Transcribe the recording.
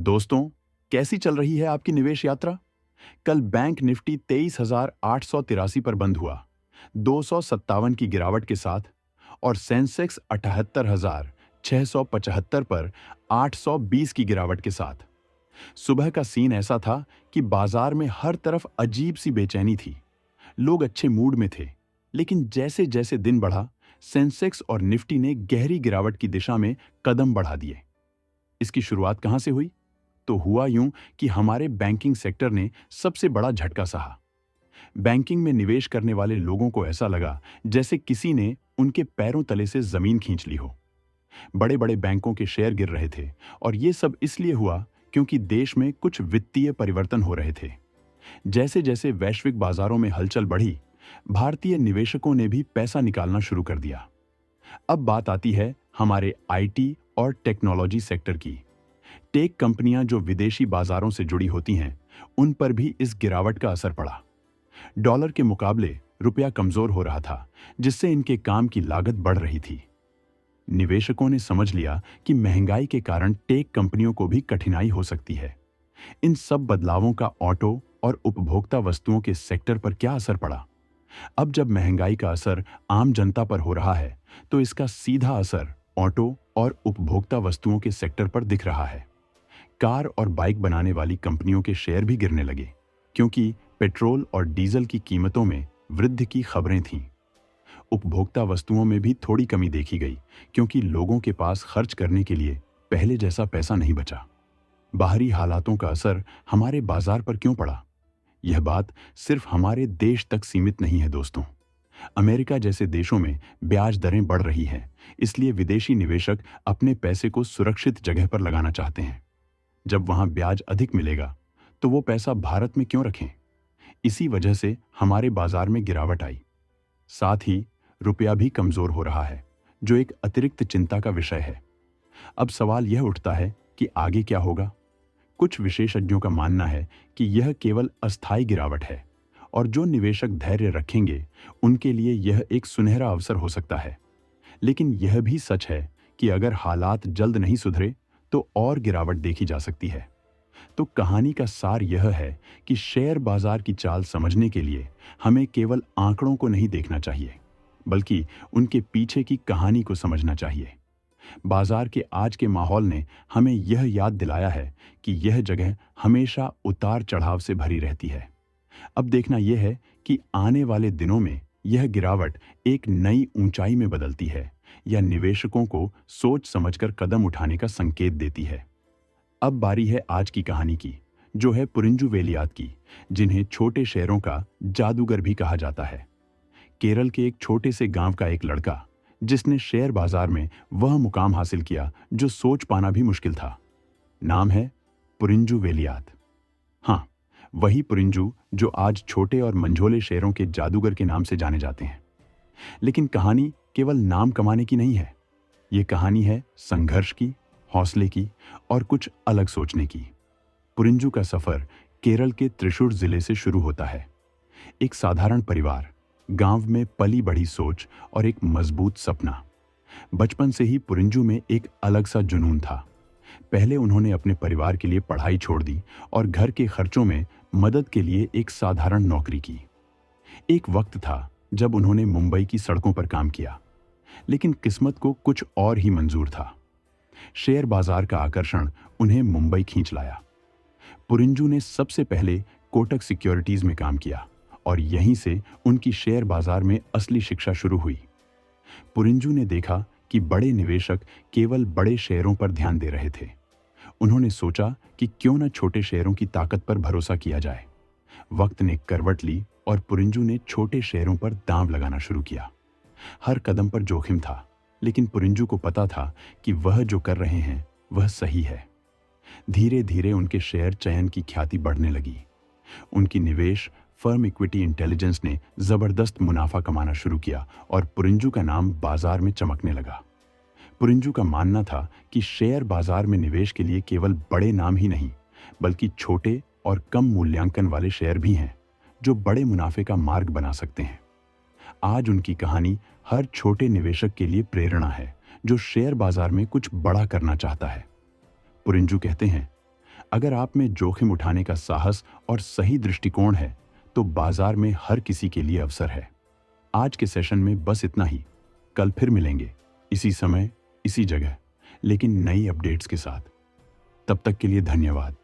दोस्तों, कैसी चल रही है आपकी निवेश यात्रा? कल बैंक निफ्टी 23,883 पर बंद हुआ, 257 की गिरावट के साथ, और सेंसेक्स 78,675 पर 820 की गिरावट के साथ। सुबह का सीन ऐसा था कि बाजार में हर तरफ अजीब सी बेचैनी थी। लोग अच्छे मूड में थे, लेकिन जैसे जैसे दिन बढ़ा, सेंसेक्स और निफ्टी ने गहरी गिरावट की दिशा में कदम बढ़ा दिए। इसकी शुरुआत कहां से हुई? तो हुआ यूं कि हमारे बैंकिंग सेक्टर ने सबसे बड़ा झटका सहा। बैंकिंग में निवेश करने वाले लोगों को ऐसा लगा जैसे किसी ने उनके पैरों तले से जमीन खींच ली हो। बड़े बड़े बैंकों के शेयर गिर रहे थे, और ये सब इसलिए हुआ क्योंकि देश में कुछ वित्तीय परिवर्तन हो रहे थे। जैसे जैसे वैश्विक बाजारों में हलचल बढ़ी, भारतीय निवेशकों ने भी पैसा निकालना शुरू कर दिया। अब बात आती है हमारे आईटी और टेक्नोलॉजी सेक्टर की। टेक कंपनियां जो विदेशी बाजारों से जुड़ी होती हैं, उन पर भी इस गिरावट का असर पड़ा। डॉलर के मुकाबले रुपया कमजोर हो रहा था, जिससे इनके काम की लागत बढ़ रही थी। निवेशकों ने समझ लिया कि महंगाई के कारण टेक कंपनियों को भी कठिनाई हो सकती है। इन सब बदलावों का ऑटो और उपभोक्ता वस्तुओं के सेक्टर पर क्या असर पड़ा? अब जब महंगाई का असर आम जनता पर हो रहा है, तो इसका सीधा असर ऑटो और उपभोक्ता वस्तुओं के सेक्टर पर दिख रहा है। कार और बाइक बनाने वाली कंपनियों के शेयर भी गिरने लगे, क्योंकि पेट्रोल और डीजल की कीमतों में वृद्धि की खबरें थीं। उपभोक्ता वस्तुओं में भी थोड़ी कमी देखी गई, क्योंकि लोगों के पास खर्च करने के लिए पहले जैसा पैसा नहीं बचा। बाहरी हालातों का असर हमारे बाजार पर क्यों पड़ा? यह बात सिर्फ हमारे देश तक सीमित नहीं है दोस्तों। अमेरिका जैसे देशों में ब्याज दरें बढ़ रही हैं, इसलिए विदेशी निवेशक अपने पैसे को सुरक्षित जगह पर लगाना चाहते हैं। जब वहां ब्याज अधिक मिलेगा, तो वो पैसा भारत में क्यों रखें? इसी वजह से हमारे बाजार में गिरावट आई। साथ ही रुपया भी कमजोर हो रहा है, जो एक अतिरिक्त चिंता का विषय है। अब सवाल यह उठता है कि आगे क्या होगा? कुछ विशेषज्ञों का मानना है कि यह केवल अस्थायी गिरावट है, और जो निवेशक धैर्य रखेंगे, उनके लिए यह एक सुनहरा अवसर हो सकता है। लेकिन यह भी सच है कि अगर हालात जल्द नहीं सुधरे, तो और गिरावट देखी जा सकती है। तो कहानी का सार यह है कि शेयर बाजार की चाल समझने के लिए हमें केवल आंकड़ों को नहीं देखना चाहिए, बल्कि उनके पीछे की कहानी को समझना चाहिए। बाजार के आज के माहौल ने हमें यह याद दिलाया है कि यह जगह हमेशा उतार चढ़ाव से भरी रहती है। अब देखना यह है कि आने वाले दिनों में यह गिरावट एक नई ऊंचाई में बदलती है, या निवेशकों को सोच समझकर कदम उठाने का संकेत देती है। अब बारी है आज की कहानी की, जो है पुरिंजू वेलियात की, जिन्हें छोटे शेयरों का जादूगर भी कहा जाता है। केरल के एक छोटे से गांव का एक लड़का, जिसने शेयर बाजार में वह मुकाम हासिल किया जो सोच पाना भी मुश्किल था। नाम है पुरिंजू वेलियात। हाँ, वही पुरिंजू जो आज छोटे और मंझोले शेयरों के जादूगर के नाम से जाने जाते हैं। लेकिन कहानी केवल नाम कमाने की नहीं है। ये कहानी है संघर्ष की, हौसले की, और कुछ अलग सोचने की। पुरिंजू का सफर केरल के त्रिशूर जिले से शुरू होता है। एक साधारण परिवार, गांव में पली बढ़ी सोच और एक मजबूत सपना। बचपन से ही पुरिंजू में एक अलग सा जुनून था। पहले उन्होंने अपने परिवार के लिए पढ़ाई छोड़ दी और घर के खर्चों में मदद के लिए एक साधारण नौकरी की। एक वक्त था जब उन्होंने मुंबई की सड़कों पर काम किया, लेकिन किस्मत को कुछ और ही मंजूर था। शेयर बाजार का आकर्षण उन्हें मुंबई खींच लाया। पुरिंजू ने सबसे पहले कोटक सिक्योरिटीज में काम किया, और यहीं से उनकी शेयर बाजार में असली शिक्षा शुरू हुई। पुरिंजू ने देखा कि बड़े निवेशक केवल बड़े शेयरों पर ध्यान दे रहे थे। उन्होंने सोचा कि क्यों न छोटे शेयरों की ताकत पर भरोसा किया जाए। वक्त ने करवट ली और पुरिंजू ने छोटे शेयरों पर दांव लगाना शुरू किया। हर कदम पर जोखिम था, लेकिन पुरिंजू को पता था कि वह जो कर रहे हैं वह सही है। धीरे धीरे उनके शेयर चयन की ख्याति बढ़ने लगी। उनकी निवेश फर्म इक्विटी इंटेलिजेंस ने जबरदस्त मुनाफा कमाना शुरू किया, और पुरिंजू का नाम बाजार में चमकने लगा। पुरिंजू का मानना था कि शेयर बाजार में निवेश के लिए केवल बड़े नाम ही नहीं, बल्कि छोटे और कम मूल्यांकन वाले शेयर भी हैं, जो बड़े मुनाफे का मार्ग बना सकते हैं। आज उनकी कहानी हर छोटे निवेशक के लिए प्रेरणा है, जो शेयर बाजार में कुछ बड़ा करना चाहता है। पुरिंजू कहते हैं, अगर आप में जोखिम उठाने का साहस और सही दृष्टिकोण है तो बाजार में हर किसी के लिए अवसर है। आज के सेशन में बस इतना ही। कल फिर मिलेंगे, इसी समय, इसी जगह, लेकिन नई अपडेट्स के साथ। तब तक के लिए धन्यवाद।